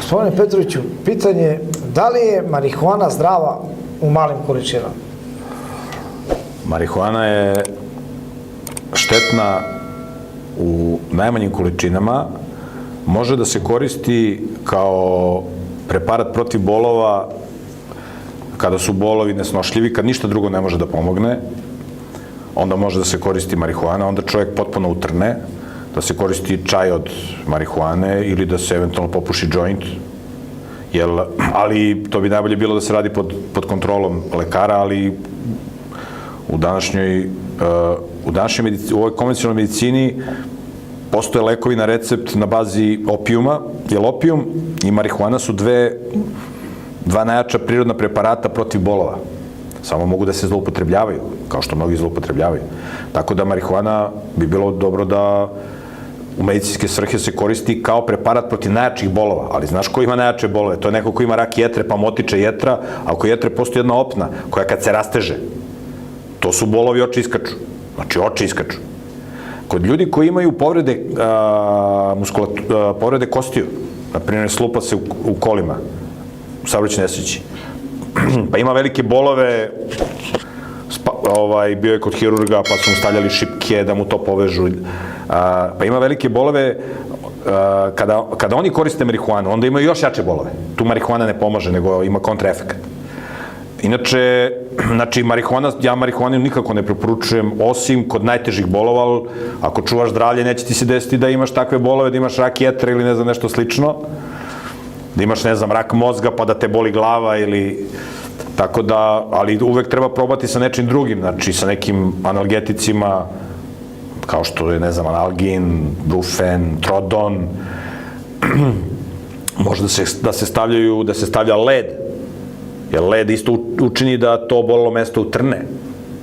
Gospodine Petroviću, pitanje da li je marihuana zdrava u malim količinama? Marihuana je štetna u najmanjim količinama, može da se koristi kao preparat protiv bolova kada su bolovi nesnošljivi, kad ništa drugo ne može da pomogne, onda može da se koristi marihuana, onda čovjek potpuno utrne, da se koristi čaj od marihuane ili da se eventualno popuši joint, ali to bi najbolje bilo da se radi pod kontrolom lekara, ali u u ovoj konvencionalnoj medicini postoje lekovi na recept na bazi opijuma, jer opijum i marihuana su dva najjača prirodna preparata protiv bolova. Samo mogu da se zloupotrebljavaju, kao što mnogi zloupotrebljavaju. Tako da marihuana bi bilo dobro da u medicinske svrhe se koristi kao preparat protiv najjačih bolova. Ali znaš ko ima najjače bolove? To je neko ko ima rak jetre, pa motiče jetra, a oko jetre postoji jedna opna koja kad se rasteže, to su bolovi, oči iskaču. Znači, oči iskaču. Kod ljudi koji imaju povrede kostiju, na primjer slupa se u kolima, u saobraćajnoj nesreći, pa ima velike bolove, bio je kod hirurga, pa su mu stavljali šipke da mu to povežu, pa ima velike bolove, kada oni koriste marihuanu, onda imaju još jače bolove. Tu marihuana ne pomaže, nego ima kontraefekat. Inače, znači, ja marihuanu nikako ne preporučujem, osim kod najtežih bolova, ali ako čuvaš zdravlje, neće ti se desiti da imaš takve bolove, da imaš rak jetre ili ne znam nešto slično, da imaš, ne znam, rak mozga pa da te boli glava ili tako da, ali uvek treba probati sa nečim drugim, znači sa nekim analgeticima, kao što je, ne znam, analgin, brufen, trodon, može da se stavlja led, jer led isto učini da to bolelo mesto utrne.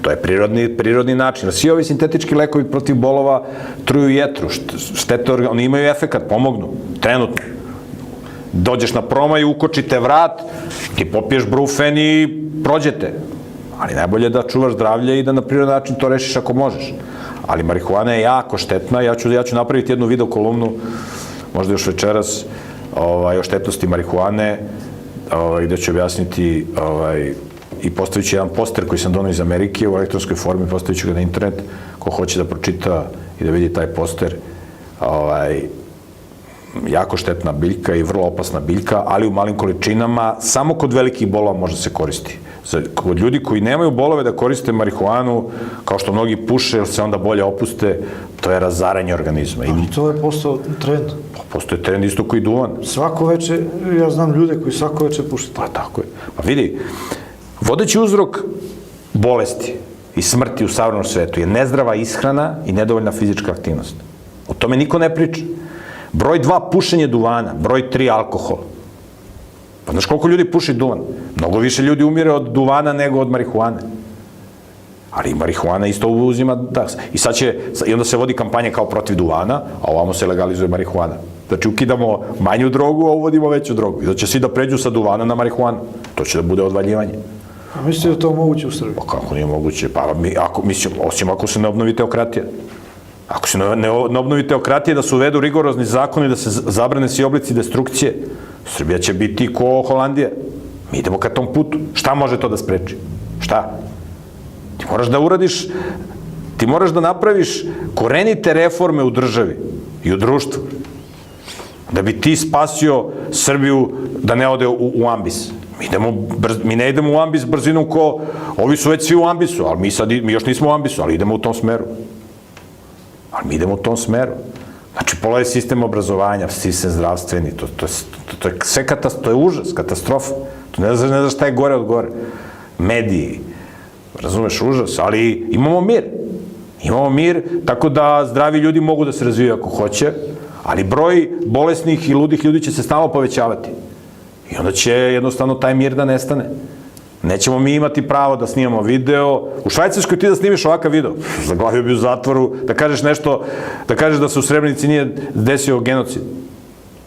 To je prirodni način. Svi ovi sintetički lekovi protiv bolova truju jetru, štete organa, oni imaju efekat, pomognu, trenutno. Dođeš na promaju, ukočite vrat, ti popiješ brufen i prođete. Ali najbolje je da čuvaš zdravlje i da na prirodan način to rešiš ako možeš. Ali marihuana je jako štetna, ja ću napraviti jednu video kolumnu, možda još večeras, o štetnosti marihuane, gde ću objasniti i postavit ću jedan poster koji sam donao iz Amerike u elektronskoj formi, postavit ću ga na internet, ko hoće da pročita i da vidi taj poster. Jako štetna biljka i vrlo opasna biljka, ali u malim količinama, samo kod velikih bolova može se koristi. Kod ljudi koji nemaju bolove da koriste marihuanu, kao što mnogi puše, jer se onda bolje opuste, to je razaranje organizma. Ali to je postao trend. Postoje trend isto koji duvan. Svako veče, ja znam ljude koji svako veče puše. Pa tako je. Pa vidi, vodeći uzrok bolesti i smrti u savremenom svetu je nezdrava ishrana i nedovoljna fizička aktivnost. O tome niko ne priča. Broj 2 pušenje duvana, broj 3 alkohol. Pa znaš koliko ljudi puši duvan? Mnogo više ljudi umire od duvana nego od marihuane. Ali marihuana isto uzima, da. I onda se vodi kampanja kao protiv duvana, a ovamo se legalizuje marihuana. Znači ukidamo manju drogu, a uvodimo veću drogu. I da će svi da pređu sa duvana na marihuanu. To će da bude odvaljivanje. A mislite da je to moguće u Srbiji? Pa kako nije moguće? Pa osim ako se ne obnovi teokratija. Ako se ne obnovi teokratija, da se uvedu rigorozni zakoni, da se zabrane svi oblici destrukcije, Srbija će biti ko Holandija. Mi idemo ka tom putu. Šta može to da spreči? Šta? Ti moraš da napraviš korenite reforme u državi i u društvu, da bi ti spasio Srbiju da ne ode u ambis. Mi ne idemo u ambis brzinom ko, ovi su već svi u ambisu, ali mi još nismo u ambisu, ali idemo u tom smeru. Ali mi idemo u tom smeru. Znači, pola je sistem obrazovanja, sistem zdravstveni, to je sve to je užas, katastrofa. To ne znaš šta je gore od gore. Mediji, razumeš, užas, ali imamo mir. Imamo mir, tako da zdravi ljudi mogu da se razvijaju ako hoće, ali broj bolesnih i ludih ljudi će se stalno povećavati. I onda će jednostavno taj mir da nestane. Nećemo mi imati pravo da snimamo video. U Švajcarskoj ti da snimiš ovakav video, zaglavio bi u zatvoru, da kažeš nešto, da kažeš da se u Srebrenici nije desio genocid.